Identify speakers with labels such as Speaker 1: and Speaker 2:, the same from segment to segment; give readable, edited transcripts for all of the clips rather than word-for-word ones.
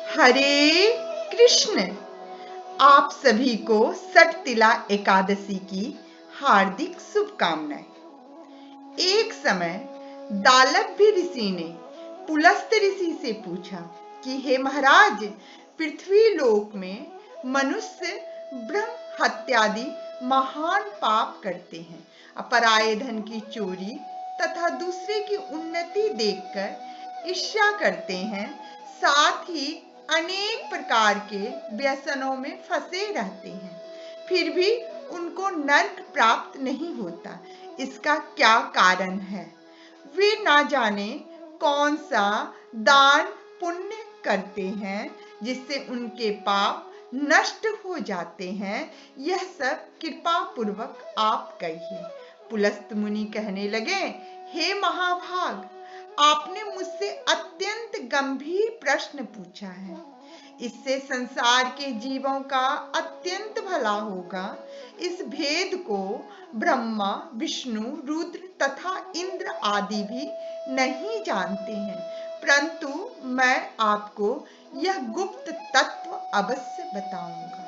Speaker 1: हरे कृष्ण। आप सभी को सटतिला एकादशी की हार्दिक शुभकामनाएं। एक समय दालभ्य ऋषि ने पुलस्त ऋषि से पूछा कि हे महाराज, पृथ्वी लोक में मनुष्य ब्रह्म हत्यादि महान पाप करते हैं, पराये धन की चोरी तथा दूसरे की उन्नति देखकर ईर्ष्या करते हैं, साथ ही अनेक प्रकार के व्यसनों में फंसे रहते हैं, फिर भी उनको नर्क प्राप्त नहीं होता। इसका क्या कारण है? वे ना जाने कौन सा दान पुण्य करते हैं जिससे उनके पाप नष्ट हो जाते हैं। यह सब कृपा पूर्वक आप कहिए। पुलस्त मुनि कहने लगे, हे महाभाग, आपने मुझसे अत्यंत गंभीर प्रश्न पूछा है। इससे संसार के जीवों का अत्यंत भला होगा। इस भेद को ब्रह्मा, विष्णु, रुद्र तथा इंद्र आदि भी नहीं जानते हैं, परंतु मैं आपको यह गुप्त तत्व अवश्य बताऊंगा।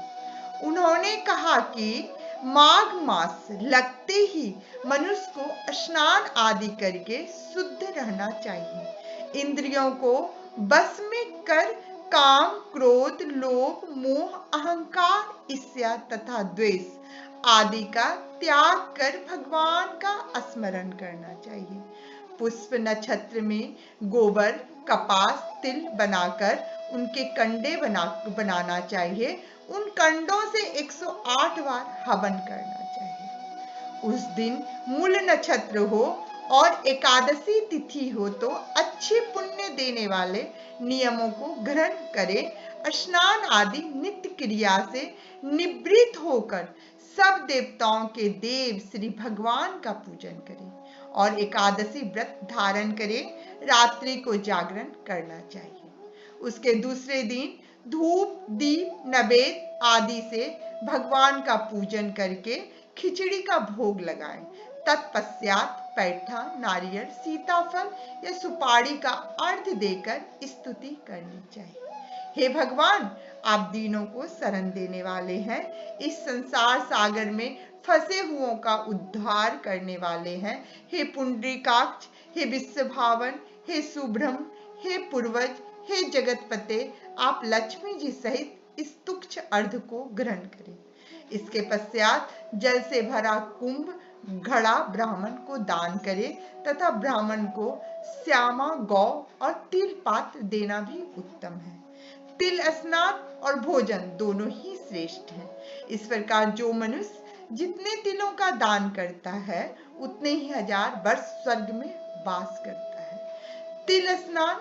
Speaker 1: उन्होंने कहा कि माघ मास लगते ही मनुष्य को स्नान आदि करके शुद्ध रहना चाहिए। इंद्रियों को बस में कर काम, क्रोध, लोभ, मोह, अहंकार, ईर्ष्या तथा द्वेष आदि का त्याग कर भगवान का स्मरण करना चाहिए। पुष्प नक्षत्र में गोबर, कपास, तिल बनाकर उनके कंडे बनाना चाहिए। उन कंडों से 108 बार हवन करना चाहिए। उस दिन मूल नक्षत्र हो और एकादशी तिथि हो तो अच्छे पुण्य देने वाले नियमों को ग्रहण करें। स्नान आदि नित्य क्रिया से निवृत्त होकर सब देवताओं के देव श्री भगवान का पूजन करें और एकादशी व्रत धारण करें। रात्रि को जागरण करना चाहिए। उसके दूसरे दिन धूप, दीप, नैवेद्य आदि से भगवान का पूजन करके खिचड़ी का भोग लगाएं। तत्पश्चात पैठा, नारियल, सीताफल या सुपारी का अर्घ्य देकर स्तुति करनी चाहिए। हे भगवान, आप दीनों को शरण देने वाले हैं। इस संसार सागर में फंसे हुओं का उद्धार करने वाले हैं। हे पुंडरीकाक्ष, हे विश्वभावन, हे सुब्रह्म, हे पूर्वज, हे जगतपते, आप लक्ष्मी जी सहित इस तुच्छ अर्घ्य को ग्रहण करें। इसके पश्चात जल से भरा कुंभ घड़ा ब्राह्मण को दान करें तथा ब्राह्मण को श्यामा गौ और तिल पात्र देना भी उत्तम है। तिल स्नान और भोजन दोनों ही श्रेष्ठ हैं। इस प्रकार जो मनुष्य जितने तिलों का दान करता है उतने ही 1000 वर्ष स्वर्ग में वास करता है। तिल स्नान,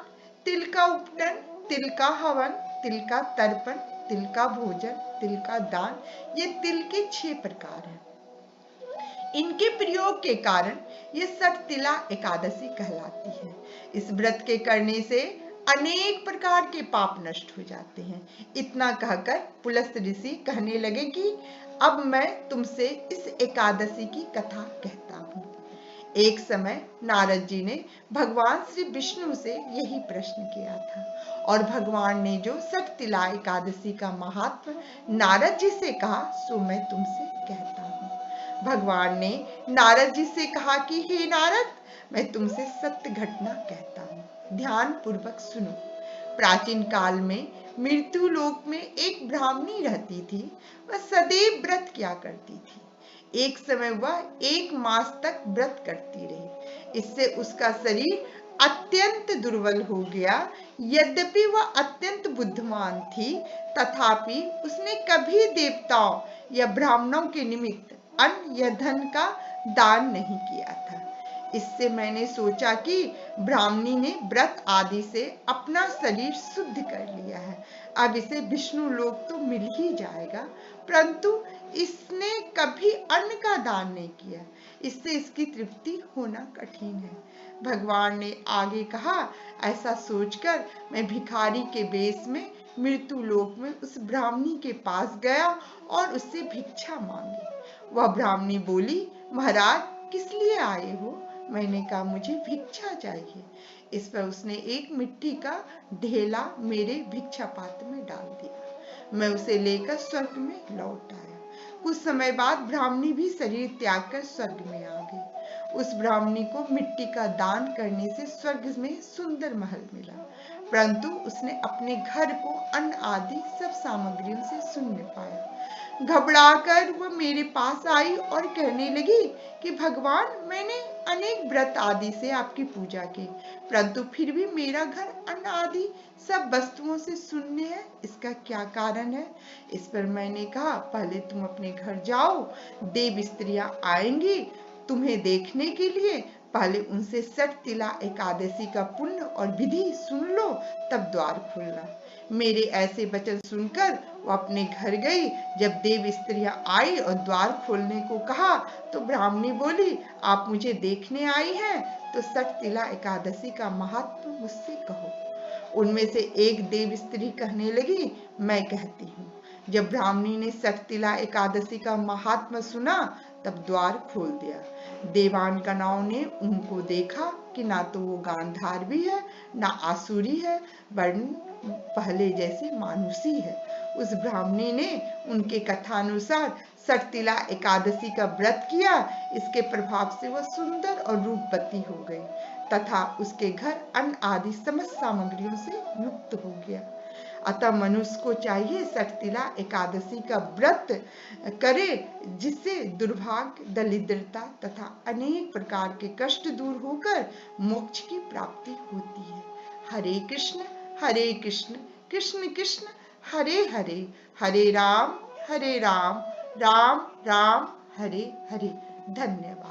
Speaker 1: तिल का उपटन, तिल का हवन, तिल का तर्पण, तिल का भोजन, तिल का दान, ये तिल के 6 प्रकार हैं। इनके प्रयोग के कारण ये सटतिला एकादशी कहलाती है। इस व्रत के करने से अनेक प्रकार के पाप नष्ट हो जाते हैं। इतना कहकर पुलस्त ऋषि कहने लगे कि अब मैं तुमसे इस एकादशी की कथा कहता हूँ। एक समय नारद जी ने भगवान श्री विष्णु से यही प्रश्न किया था और भगवान ने जो सटतिला एकादशी का महात्म नारद जी से कहा सो मैं तुमसे कहता हूँ। भगवान ने नारद जी से कहा कि हे नारद, मैं तुमसे सत्य घटना कहता हूँ, ध्यान पूर्वक सुनो। प्राचीन काल में मृत्यु लोक में एक ब्राह्मणी रहती थी। वह सदैव व्रत किया करती थी। एक समय वह 1 मास तक व्रत करती रही। इससे उसका शरीर अत्यंत दुर्बल हो गया। यद्यपि वह अत्यंत बुद्धिमान थी, तथापि उसने कभी देवताओं या ब्राह्मणों के निमित्त अन्न या धन का दान नहीं किया था। इससे मैंने सोचा कि ब्राह्मणी ने व्रत आदि से अपना शरीर शुद्ध कर लिया है। अब इसे विष्णु लोक तो मिल ही जाएगा, परंतु इसने कभी अन्न का दान नहीं किया। इससे इसकी तृप्ति होना कठिन है। भगवान ने आगे कहा, ऐसा सोचकर मैं भिखारी के वेश में मृत्यु लोक में उस ब्राह्मणी के पास गया और उससे भिक्षा मांगी। वह ब्राह्मणी बोली, महाराज किस लिए आए हो? मैंने कहा मुझे भिक्षा चाहिए। इस पर उसने एक मिट्टी का ढेला मेरे भिक्षा पात्र में डाल दिया। मैं उसे लेकर स्वर्ग में लौट आया। कुछ समय बाद ब्राह्मणी भी शरीर त्याग कर स्वर्ग में आ गई। उस ब्राह्मणी को मिट्टी का दान करने से स्वर्ग में सुंदर महल मिला, परंतु उसने अपने घर को अन्न आदि सब सामग्रियों से शून्य पाया। घबराकर वह मेरे पास आई और कहने लगी कि भगवान, मैंने अनेक व्रत आदि से आपकी पूजा की, परंतु फिर भी मेरा घर अन्न आदि सब वस्तुओं से शून्य है। इसका क्या कारण है? इस पर मैंने कहा, पहले तुम अपने घर जाओ, देव स्त्रियां आएंगी तुम्हें देखने के लिए, पहले उनसे सठ तिला एकादशी का पुण्य और विधि सुन लो, तब द्वार खोलना। मेरे ऐसे वचन सुनकर वो अपने घर गई। जब देव स्त्रियां आई और द्वार खोलने को कहा तो ब्राह्मणी बोली, आप मुझे देखने आई हैं तो सठ तिला एकादशी का महात्म मुझसे कहो। उनमें से एक देव स्त्री कहने लगी, मैं कहती हूँ। जब ब्राह्मणी ने सठ तिला एकादशी का महात्मा सुना तब द्वार खोल दिया। देवांगनाओं ने उनको देखा कि ना तो वो गांधारी है ना आसुरी है, वरन पहले जैसी मानुषी है। उस ब्राह्मणी ने उनके कथानुसार सठ तिला एकादशी का व्रत किया। इसके प्रभाव से वह सुंदर और रूपवती हो गई तथा उसके घर अन्न आदि समस्त सामग्रियों से युक्त हो गया। अतः मनुष्य को चाहिए सठ तिला एकादशी का व्रत करे, जिससे दुर्भाग्य, दरिद्रता तथा अनेक प्रकार के कष्ट दूर होकर मोक्ष की प्राप्ति होती है। हरे कृष्ण कृष्ण कृष्ण हरे हरे, हरे राम राम राम हरे हरे। धन्यवाद।